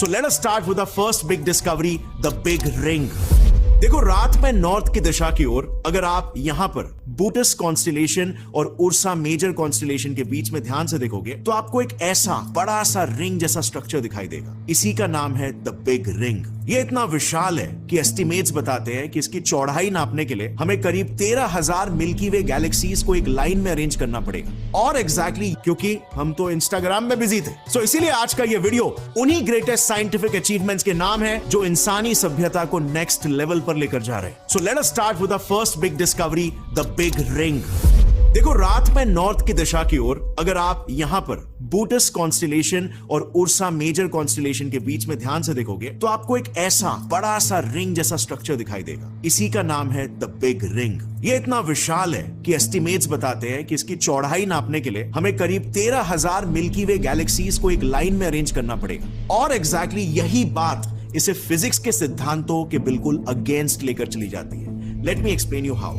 So let us start with our first big discovery, the Big Ring. देखो, रात में north की दिशा की ओर अगर आप यहां पर बूटस कॉन्स्टिलेशन और उर्सा मेजर कॉन्स्टिलेशन के बीच में ध्यान से देखोगे तो आपको एक ऐसा बड़ा सा रिंग जैसा स्ट्रक्चर दिखाई देगा। इसी का नाम है द बिग रिंग। ये इतना विशाल है कि एस्टिमेट्स बताते हैं कि इसकी चौड़ाई नापने के लिए हमें करीब 13,000 मिल्की वे गैलेक्सीज को एक लाइन में अरेंज करना पड़ेगा। और एग्जैक्टली क्योंकि हम तो इंस्टाग्राम में बिजी थे, सो इसीलिए आज का ये वीडियो उन्हीं ग्रेटेस्ट साइंटिफिक अचीवमेंट्स के नाम है जो इंसानी सभ्यता को नेक्स्ट लेवल पर लेकर जा रहे हैं। So let us start with the first big discovery, the big ring. देखो, रात में नॉर्थ की दिशा की ओर अगर आप यहां पर बूटस कॉन्स्टिलेशन और उर्सा मेजर कॉन्स्टिलेशन के बीच में ध्यान से देखोगे तो आपको एक ऐसा बड़ा सा रिंग जैसा स्ट्रक्चर दिखाई देगा। इसी का नाम है द बिग रिंग। ये इतना विशाल है कि एस्टिमेट्स बताते हैं कि इसकी चौड़ाई नापने के लिए हमें करीब 13,000 मिल्की वे गैलेक्सीज को एक लाइन में अरेंज करना पड़ेगा। और एग्जैक्टली यही बात इसे फिजिक्स के सिद्धांतों के बिल्कुल अगेंस्ट लेकर चली जाती है। Let me explain you how.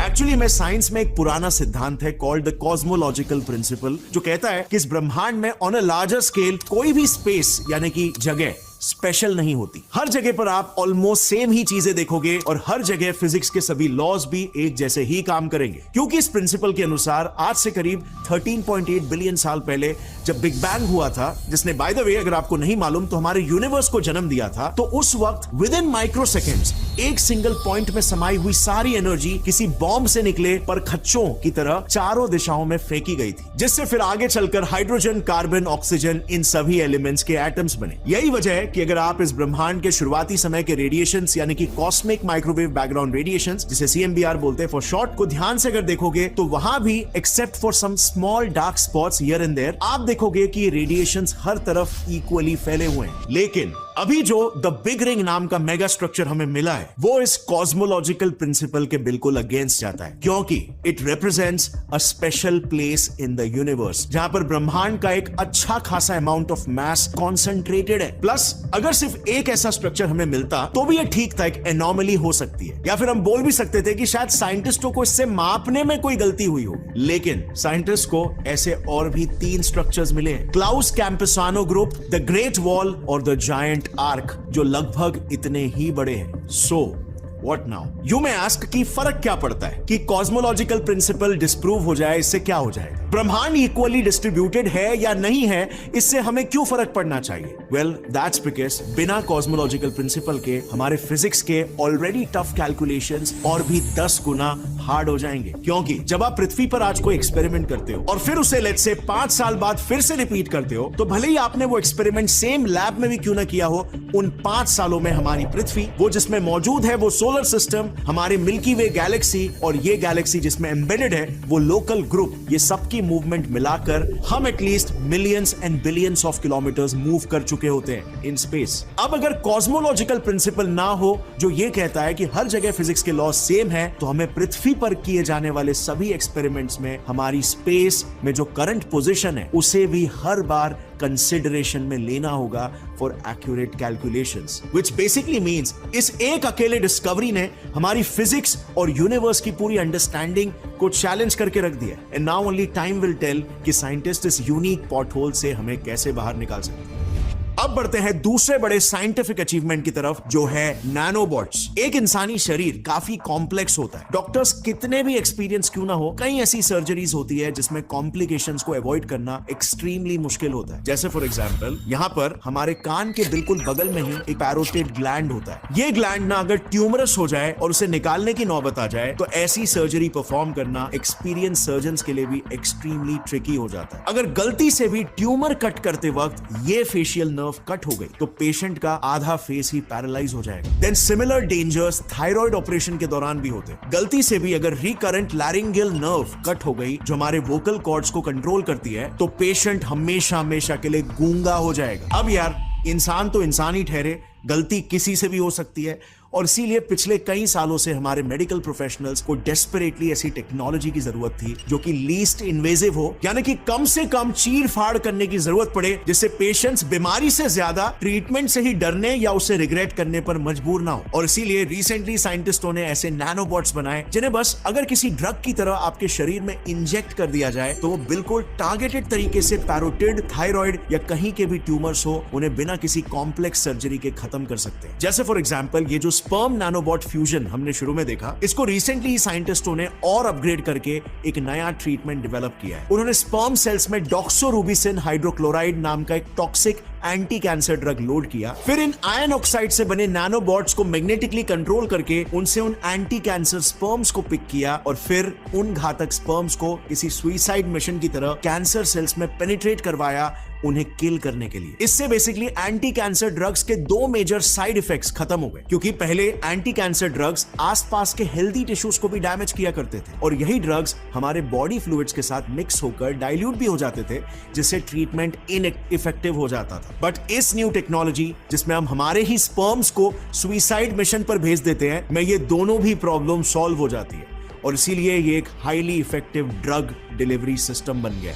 Actually में साइंस में एक पुराना सिद्धांत है कॉल्ड द कॉस्मोलॉजिकल प्रिंसिपल, जो कहता है कि इस ब्रह्मांड में ऑन अ लार्जर स्केल कोई भी स्पेस यानी कि जगह स्पेशल नहीं होती। हर जगह पर आप ऑलमोस्ट सेम ही चीजें देखोगे और हर जगह फिजिक्स के सभी लॉज भी एक जैसे ही काम करेंगे, क्योंकि इस प्रिंसिपल के अनुसार आज से करीब 13.8 बिलियन साल पहले जब बिग बैंग हुआ था, जिसने बाय द वे अगर आपको नहीं मालूम तो हमारे यूनिवर्स को जन्म दिया था, तो उस वक्त विद इन माइक्रो सेकेंड्स एक सिंगल पॉइंट में समाई हुई सारी एनर्जी किसी बॉम्ब से निकले पर खच्चों की तरह चारों दिशाओं में फेंकी गई थी, जिससे फिर आगे चलकर हाइड्रोजन, कार्बन, ऑक्सीजन इन सभी एलिमेंट्स के एटम्स बने। यही वजह है कि अगर आप इस ब्रह्मांड के शुरुआती समय के रेडिएशंस यानी कि कॉस्मिक माइक्रोवेव बैकग्राउंड रेडिएशंस, जिसे CMBR बोलते हैं फॉर शॉर्ट, को ध्यान से अगर देखोगे तो वहां भी except for some small dark spots here and there आप देखोगे कि ये रेडिएशंस हर तरफ इक्वली फैले हुए हैं। लेकिन अभी जो द बिग रिंग नाम का मेगा स्ट्रक्चर हमें मिला है वो इस कॉस्मोलॉजिकल प्रिंसिपल के बिल्कुल अगेंस्ट जाता है, क्योंकि it represents a special place in the universe जहां पर ब्रह्मांड का एक अच्छा खासा अमाउंट ऑफ मास कॉन्सेंट्रेटेड है। प्लस अगर सिर्फ एक ऐसा स्ट्रक्चर हमें मिलता तो भी ये ठीक था, एक एनोमली हो सकती है, या फिर हम बोल भी सकते थे कि शायद साइंटिस्टों को इससे मापने में कोई गलती हुई हो। लेकिन साइंटिस्ट को ऐसे और भी 3 स्ट्रक्चर्स मिले हैं, Clowes Campusano group, the great wall और द जायंट आर्क, जो लगभग इतने ही बड़े हैं। सो What now? You may ask कि फर्क क्या पड़ता है कि कॉस्मोलॉजिकल प्रिंसिपल डिस्प्रूव हो जाए, इससे क्या हो जाएगा? ब्रह्मांड इक्वली डिस्ट्रीब्यूटेड है या नहीं है, इससे हमें क्यों फर्क पड़ना चाहिए? Well, that's because बिना कॉस्मोलॉजिकल प्रिंसिपल के हमारे फिजिक्स के ऑलरेडी टफ कैलकुलेशंस और भी 10 गुना हार्ड हो जाएंगे। क्योंकि जब आप पृथ्वी पर आज कोई एक्सपेरिमेंट करते हो और फिर उसे लेट्स से 5 साल बाद फिर से रिपीट करते हो, तो भले ही आपने वो एक्सपेरिमेंट सेम लैब में भी क्यों ना किया हो, उन 5 सालों में हमारी पृथ्वी, वो जिसमें मौजूद है वो सोलर सिस्टम, हमारे मिल्की वे गैलेक्सी और ये गैलेक्सी जिसमें एम्बेडेड है वो लोकल ग्रुप, ये सबकी मूवमेंट मिलाकर हम at least millions and billions of kilometres move कर चुके होते हैं इन स्पेस। अब अगर कॉस्मोलॉजिकल प्रिंसिपल ना हो जो ये कहता है कि हर जगह फिजिक्स के लॉ सेम है, तो हमें पृथ्वी पर किए जाने वाले सभी एक्सपेरिमेंट्स में हमारी स्पेस में जो करंट पोजीशन है उसे भी हर बार कंसिडरेशन में लेना होगा for accurate calculations, which basically means इस एक अकेले डिस्कवरी ने हमारी फिजिक्स और यूनिवर्स की पूरी अंडरस्टैंडिंग को चैलेंज करके रख दिया। And now only time will tell कि साइंटिस्ट इस यूनिक पॉटहोल से हमें कैसे बाहर निकाल सकते हैं। अब बढ़ते हैं दूसरे बड़े साइंटिफिक अचीवमेंट की तरफ, जो है नैनोबॉट्स। एक इंसानी शरीर काफी कॉम्प्लेक्स होता है। डॉक्टर्स कितने भी एक्सपीरियंस क्यों ना हो, कई ऐसी सर्जरीज होती है जिसमें कॉम्प्लिकेशंस को अवॉइड करना एक्सट्रीमली मुश्किल होता है। जैसे फॉर एग्जांपल यहाँ पर हमारे कान के बिल्कुल बगल में ही एक पैरोटिड ग्लैंड होता है। ये ग्लैंड ना अगर ट्यूमरस हो जाए और उसे निकालने की नौबत आ जाए तो ऐसी सर्जरी परफॉर्म करना एक्सपीरियंस सर्जन के लिए भी एक्सट्रीमली ट्रिकी हो जाता है। अगर गलती से भी ट्यूमर कट करते वक्त ये फेशियल नर्व कट हो गई तो पेशेंट का आधा फेस ही पैरालाइज हो जाएगा। Then similar dangers thyroid operation के दौरान भी होते हैं। गलती से भी अगर रिकरेंट लैरिंजियल नर्व कट हो गई जो हमारे वोकल कॉर्ड्स को कंट्रोल करती है, तो पेशेंट हमेशा हमेशा के लिए गूंगा हो जाएगा। अब यार, इंसान तो इंसान ही ठहरे, गलती किसी से भी हो सकती है और इसीलिए पिछले कई सालों से हमारे मेडिकल प्रोफेशनल्स को डेस्परेटली ऐसी टेक्नोलॉजी की जरूरत थी जो कि लीस्ट इन्वेजिव हो, यानी कि कम से कम चीर फाड़ करने की जरूरत पड़े, जिससे पेशेंट्स बीमारी से ज्यादा ट्रीटमेंट से ही डरने या उसे रिग्रेट करने पर मजबूर ना हो। और इसीलिए रिसेंटली साइंटिस्टों ने ऐसे नैनोबॉट्स बनाए जिन्हें बस अगर किसी ड्रग की तरह आपके शरीर में इंजेक्ट कर दिया जाए तो वो बिल्कुल टारगेटेड तरीके से पैरोटिड, थायराइड या कहीं के भी ट्यूमर्स हो उन्हें बिना किसी कॉम्प्लेक्स सर्जरी के खत्म कर सकते हैं। जैसे फॉर एग्जांपल ये जो स्पर्म नैनोबॉट फ्यूजन हमने शुरू में देखा, इसको रिसेंटली साइंटिस्टों ने और अपग्रेड करके एक नया ट्रीटमेंट डेवलप किया है। उन्होंने स्पर्म सेल्स में डॉक्सोरूबिसिन हाइड्रोक्लोराइड नाम का एक toxic anti cancer drug load किया, फिर इन आयन ऑक्साइड से बने नैनोबॉट्स को मैग्नेटिकली कंट्रोल करके उनसे उन एंटी कैंसर स्पर्म्स को पिक किया और फिर उन घातक स्पर्म्स को किसी सुइसाइड मिशन की तरह कैंसर सेल्स में पेनिट्रेट करवाया उन्हें किल करने के लिए। इससे बेसिकली एंटी कैंसर ड्रग्स के दो मेजर साइड इफेक्ट्स खत्म हो गए, क्योंकि पहले एंटी कैंसर ड्रग्स आसपास के हेल्दी टिश्यूज को भी डैमेज किया करते थे और यही ड्रग्स हमारे बॉडी फ्लूइड्स के साथ मिक्स होकर डाइल्यूट भी हो जाते थे, जिससे ट्रीटमेंट इनइफेक्टिव हो जाता था। बट इस न्यू टेक्नोलॉजी जिसमें हम हमारे ही स्पर्म्स को सुइसाइड मिशन पर भेज देते हैं, में ये दोनों भी प्रॉब्लम सॉल्व हो जाती है और इसीलिए ये एक highly effective drug delivery system बन गया।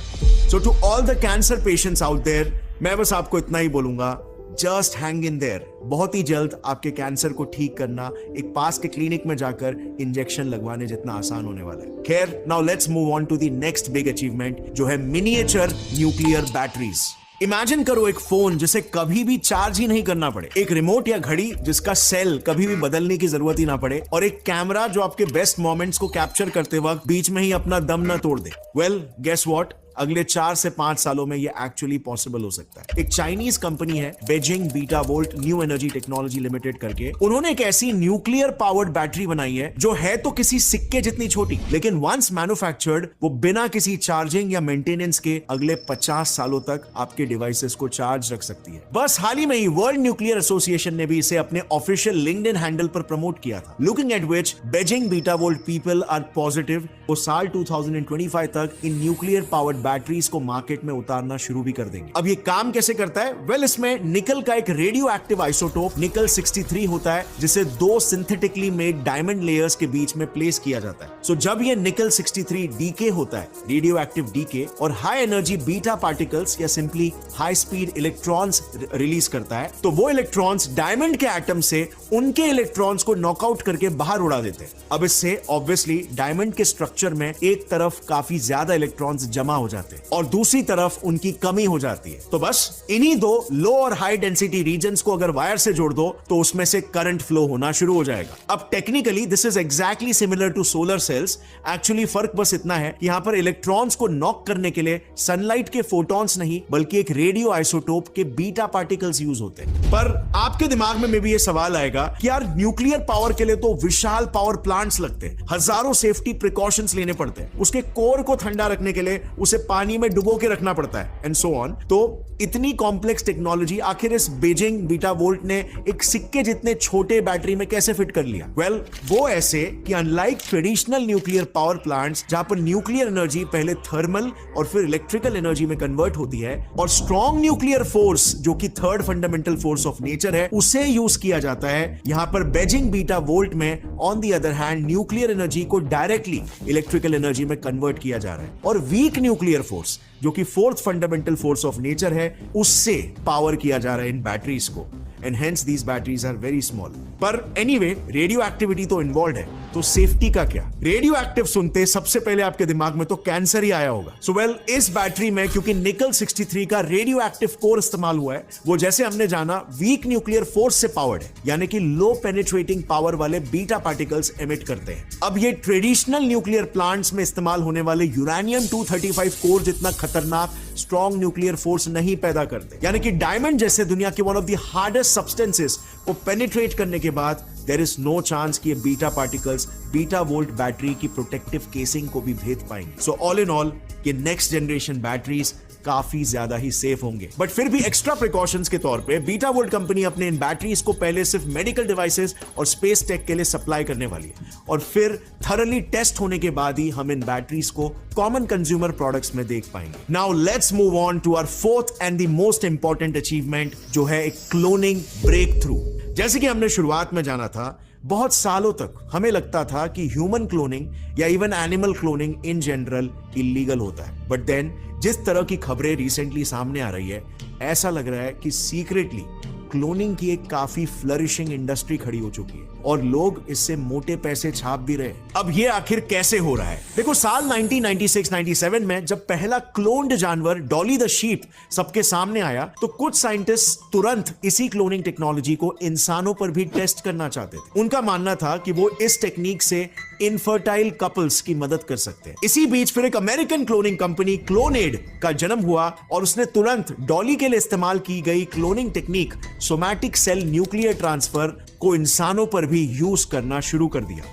So to all the cancer patients out there, मैं बस आपको इतना ही बोलूंगा, जस्ट हैंग इन देयर। बहुत ही जल्द आपके कैंसर को ठीक करना एक पास के क्लिनिक में जाकर इंजेक्शन लगवाने जितना आसान होने वाला है। खैर, now let's move on to the next big achievement, जो है मिनिएचर न्यूक्लियर बैटरीज। इमेजिन करो एक फोन जिसे कभी भी चार्ज ही नहीं करना पड़े, एक रिमोट या घड़ी जिसका सेल कभी भी बदलने की जरूरत ही ना पड़े, और एक कैमरा जो आपके बेस्ट मोमेंट्स को कैप्चर करते वक्त बीच में ही अपना दम न तोड़ दे। वेल, गेस व्हाट, अगले 4 से 5 सालों में ये एक्चुअली पॉसिबल हो सकता है। एक चाइनीज कंपनी है Beijing beta volt new energy technology limited करके, उन्होंने एक ऐसी न्यूक्लियर पावर्ड बैटरी बनाई है जो है तो किसी सिक्के जितनी छोटी, लेकिन वंस मैन्युफैक्चर्ड वो बिना किसी चार्जिंग या मेंटेनेंस के अगले 50 सालों तक आपके डिवाइसेस को चार्ज रख सकती है। बस हाल ही में ही वर्ल्ड न्यूक्लियर एसोसिएशन ने भी इसे अपने ऑफिशियल लिंक्डइन हैंडल पर प्रमोट किया था। Looking at which Beijing Betavolt people are positive, वो साल 2025 तक इन न्यूक्लियर पावर्ड बैटरीज को मार्केट में उतारना शुरू भी कर देंगे। अब ये काम कैसे करता है? वेल, इसमें निकल का एक रेडियो एक्टिव आइसोटोप निकल 63 होता है, जिसे 2 सिंथेटिकली मेड डायमंड लेयर्स के बीच में प्लेस किया जाता है। सो जब ये निकल 63 डीके होता है, रेडियो एक्टिव डीके, और हाई एनर्जी बीटा पार्टिकल्स या simply high speed electrons release करता है, तो वो इलेक्ट्रॉन्स डायमंड के एटम से उनके इलेक्ट्रॉन्स को नॉकआउट करके बाहर उड़ा देते हैं। अब इससे ऑब्वियसली डायमंड के स्ट्रक्चर में एक तरफ काफी ज्यादा इलेक्ट्रॉन्स जमा हो जाते हैं और दूसरी तरफ उनकी कमी हो जाती है। तो बस इन्हीं दो लो और हाई डेंसिटी रीजन्स को अगर वायर से जोड़ दो तो उसमें से करंट फ्लो होना शुरू हो जाएगा। अब technically this is exactly similar to solar cells. Actually फर्क बस इतना है कि यहां पर इलेक्ट्रॉन्स को नॉक करने के लिए सनलाइट के फोटॉन्स नहीं बल्कि एक रेडियो आइसोटोप के बीटा पार्टिकल्स यूज होते हैं। पर आपके दिमाग में भी ये सवाल आएगा कि यार न्यूक्लियर पावर के लिए तो विशाल पावर प्लांट्स लगते हैं, हजारों सेफ्टी प्रिकॉशंस लेने पड़ते हैं, उसके कोर को ठंडा रखने के लिए उसे पानी में डुबो के रखना पड़ता है एंड सो ऑन। तो इतनी कॉम्प्लेक्स टेक्नोलॉजी आखिर इस बेजिंग बीटा वोल्ट ने एक सिक्के जितने छोटे बैटरी में कैसे फिट कर लिया? वेल, वो ऐसे कि unlike traditional nuclear power plants जहां पर न्यूक्लियर एनर्जी पहले थर्मल और फिर इलेक्ट्रिकल एनर्जी में कन्वर्ट होती है और स्ट्रॉन्ग न्यूक्लियर फोर्स जो कि third fundamental force of nature है उसे यूज किया जाता है, यहां पर बेजिंग बीटा वोल्ट में on the other hand nuclear energy को डायरेक्टली इलेक्ट्रिकल एनर्जी में कन्वर्ट किया जा रहा है और वीक न्यूक्लियर फोर्स जो कि fourth fundamental force of nature है उससे पावर किया जा रहा है इन बैटरीज को and hence these batteries are very small. पर एनीवे, रेडियो एक्टिविटी तो इन्वॉल्व है, तो सेफ्टी का क्या? रेडियो एक्टिव सुनते सबसे पहले आपके दिमाग में तो कैंसर ही आया होगा। सो वेल, इस बैटरी में क्योंकि निकल 63 का रेडियो एक्टिव कोर इस्तेमाल हुआ है, वो जैसे हमने जाना वीक न्यूक्लियर फोर्स से पावर्ड है, यानी कि लो पेनिट्रेटिंग पावर वाले बीटा पार्टिकल्स एमिट करते हैं। अब ये ट्रेडिशनल न्यूक्लियर प्लांट्स में इस्तेमाल होने वाले यूरेनियम 235 कोर जितना खतरनाक स्ट्रॉन्ग न्यूक्लियर फोर्स नहीं पैदा करते, यानी कि डायमंड जैसे दुनिया के one of the hardest substances को पेनिट्रेट करने के बाद देयर इज नो चांस कि ये beta particles beta volt battery की प्रोटेक्टिव केसिंग को भी भेद पाएंगे। सो ऑल इन ऑल, ये नेक्स्ट जनरेशन बैटरीज काफी ज्यादा ही सेफ होंगे। बट फिर भी एक्स्ट्रा प्रिकॉशंस के तौर पे बीटा वोल्ट कंपनी अपने इन बैटरीज को पहले सिर्फ मेडिकल डिवाइसेस और स्पेस टेक के लिए सप्लाई करने वाली है और फिर थरली टेस्ट होने के बाद ही हम इन बैटरीज को कॉमन कंज्यूमर प्रोडक्ट्स में देख पाएंगे। Now let's move on to our fourth and the most important achievement, जो है एक क्लोनिंग ब्रेक थ्रू। जैसे कि हमने शुरुआत में जाना था, बहुत सालों तक हमें लगता था कि ह्यूमन क्लोनिंग या even animal cloning in general illegal होता है, बट देन जिस तरह की खबरें रिसेंटली सामने आ रही है, ऐसा लग रहा है कि सीक्रेटली क्लोनिंग की एक काफी फ्लरिशिंग इंडस्ट्री खड़ी हो चुकी है और लोग इससे मोटे पैसे छाप भी रहे हैं। अब ये आखिर कैसे हो रहा है? देखो, साल 1996-97 में जब पहला क्लोन्ड जानवर डॉली द शीप सबके सामने आया, तो कुछ साइंटिस्ट तुरंत इसी क्लोनिंग टेक्नोलॉजी को इंसानों पर भी टेस्ट करना चाहते थे। उनका मानना था कि वो इस टेक्निक से इनफर्टाइल कपल्स की मदद कर सकते हैं। इसी बीच फिर एक अमेरिकन क्लोनिंग कंपनी क्लोनेड का जन्म हुआ और उसने तुरंत डॉली के लिए इस्तेमाल की गई cloning technique somatic cell nuclear transfer को इंसानों पर भी यूज करना शुरू कर दिया।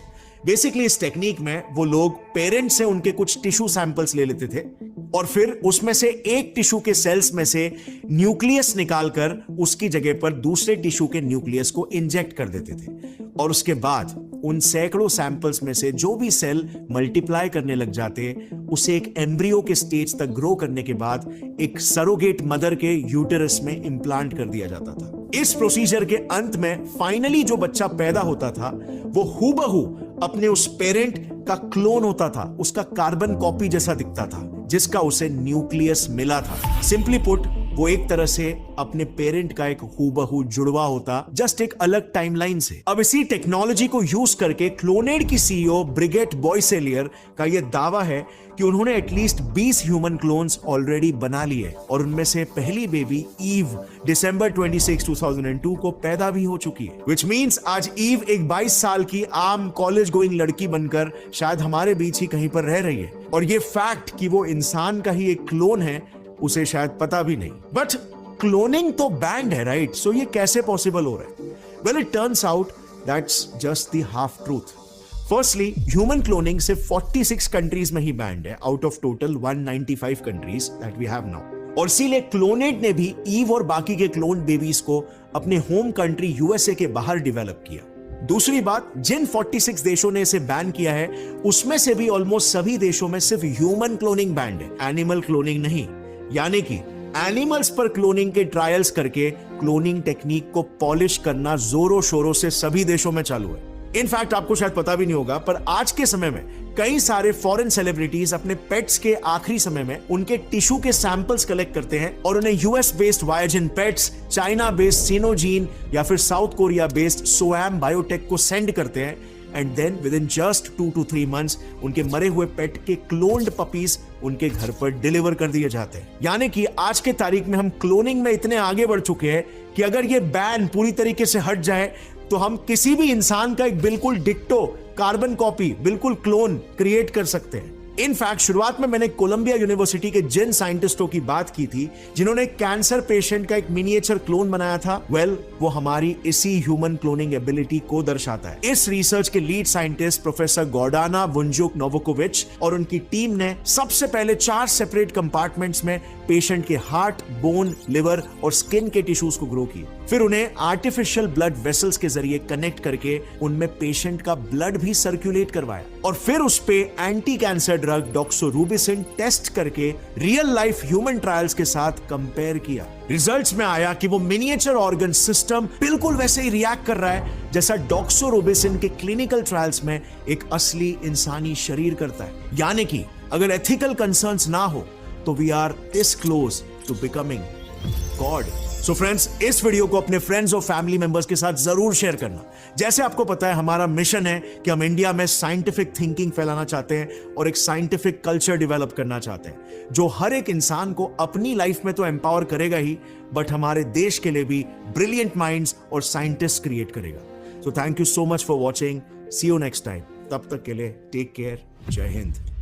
बेसिकली इस टेक्निक में वो लोग पेरेंट्स से उनके कुछ टिश्यू सैंपल्स ले लेते थे और फिर उसमें से एक टिश्यू के सेल्स में से न्यूक्लियस निकालकर उसकी जगह पर दूसरे टिश्यू के न्यूक्लियस को इंजेक्ट कर देते थे और उसके बाद उन सैकड़ों सैंपल्स में से जो भी सेल मल्टीप्लाई करने लग जाते, उसे एक एम्ब्रियो के स्टेज तक ग्रो करने के बाद एक सरोगेट मदर के यूटेरस में इंप्लांट कर दिया जाता था। इस प्रोसीजर के अंत में फाइनली जो बच्चा पैदा होता था वो हूबहू अपने उस पेरेंट का क्लोन होता था, उसका कार्बन कॉपी जैसा दिखता था, जिसका उसे न्यूक्लियस मिला था। सिंपली पुट, वो एक तरह से अपने पेरेंट का एक हूबहू जुड़वा होता, जस्ट एक अलग टाइमलाइन से। अब इसी टेक्नोलॉजी को यूज करके क्लोनेड की सीईओ ब्रिगेट बॉयसेलियर का यह दावा है कि उन्होंने एटलीस्ट 20 ह्यूमन क्लोन्स ऑलरेडी बना लिए और उनमें से पहली बेबी ईव दिसंबर 26, 2002 को पैदा भी हो चुकी है। विच मीन्स आज ईव एक 22 साल की आम कॉलेज गोइंग लड़की बनकर शायद हमारे बीच ही कहीं पर रह रही है और ये फैक्ट कि वो इंसान का ही एक क्लोन है उसे शायद पता भी नहीं। बट क्लोनिंग तो बैंड है, राइट? सो ये कैसे पॉसिबल हो रहा है? Well, it turns out that's just the half truth. Firstly, human cloning सिर्फ 46 कंट्रीज में ही बैंड है out of total 195 countries that we have now. और इसीलिए क्लोनेड ने भी ईव और बाकी के क्लोन बेबीज को अपने होम कंट्री यूएसए के बाहर डेवलप किया। दूसरी बात, जिन 46 देशों ने इसे बैन किया है उसमें से भी ऑलमोस्ट सभी देशों में सिर्फ ह्यूमन क्लोनिंग बैंड है, एनिमल क्लोनिंग नहीं। यानी कि एनिमल्स पर क्लोनिंग के ट्रायल्स करके क्लोनिंग टेक्निक को पॉलिश करना जोरों शोरों से सभी देशों में चालू है। इनफैक्ट आपको शायद पता भी नहीं होगा, पर आज के समय में कई सारे फॉरेन सेलिब्रिटीज अपने पेट्स के आखिरी समय में उनके टिश्यू के सैंपल्स कलेक्ट करते हैं और उन्हें यूएस बेस्ड वायाजिन पेट्स, चाइना बेस्ड सिनोजीन या फिर साउथ कोरिया बेस्ड सोएम बायोटेक को सेंड करते हैं and then within just 2 to 3 months उनके मरे हुए पेट के क्लोन्ड पपीज उनके घर पर डिलीवर कर दिए जाते हैं। यानी कि आज के तारीख में हम क्लोनिंग में इतने आगे बढ़ चुके हैं कि अगर ये बैन पूरी तरीके से हट जाए तो हम किसी भी इंसान का एक बिल्कुल डिक्टो कार्बन कॉपी, बिल्कुल क्लोन क्रिएट कर सकते हैं। इनफैक्ट शुरुआत में मैंने कोलंबिया यूनिवर्सिटी के जिन साइंटिस्टों की बात की थी जिन्होंने कैंसर पेशेंट का एक मिनिएचर क्लोन बनाया था, वो हमारी इसी ह्यूमन क्लोनिंग एबिलिटी को दर्शाता है। इस रिसर्च के लीड साइंटिस्ट प्रोफेसर गॉर्डाना वुंजुक नोवोकोविच और उनकी टीम ने सबसे पहले 4 सेपरेट कंपार्टमेंट्स में पेशेंट के हार्ट, बोन, लिवर और स्किन के टिश्यूज को ग्रो किए। फिर उन्हें आर्टिफिशियल ब्लड वेसल्स के जरिए कनेक्ट करके उनमें पेशेंट का ब्लड भी सर्कुलेट करवाया और फिर उस पे anti cancer drug doxorubicin test करके रियल लाइफ ह्यूमन ट्रायल्स के साथ कंपेयर किया। रिजल्ट्स में आया कि वो मिनिएचर ऑर्गन सिस्टम बिल्कुल वैसे ही रिएक्ट कर रहा है जैसा डॉक्सोरूबिसिन के क्लिनिकल ट्रायल्स में एक असली इंसानी शरीर करता है। यानी कि अगर एथिकल कंसर्न्स ना हो तो we are this close to becoming God. So friends, इस वीडियो को अपने फ्रेंड्स और फैमिली मेंबर्स के साथ जरूर शेयर करना। जैसे आपको पता है, हमारा मिशन है कि हम इंडिया में साइंटिफिक थिंकिंग फैलाना चाहते हैं और एक साइंटिफिक कल्चर डेवलप करना चाहते हैं जो हर एक इंसान को अपनी लाइफ में तो एम्पावर करेगा ही, बट हमारे देश के लिए भी ब्रिलियंट माइंड्स और साइंटिस्ट क्रिएट करेगा। So thank you so much for watching. See you next time. तब तक के लिए टेक केयर। जय हिंद।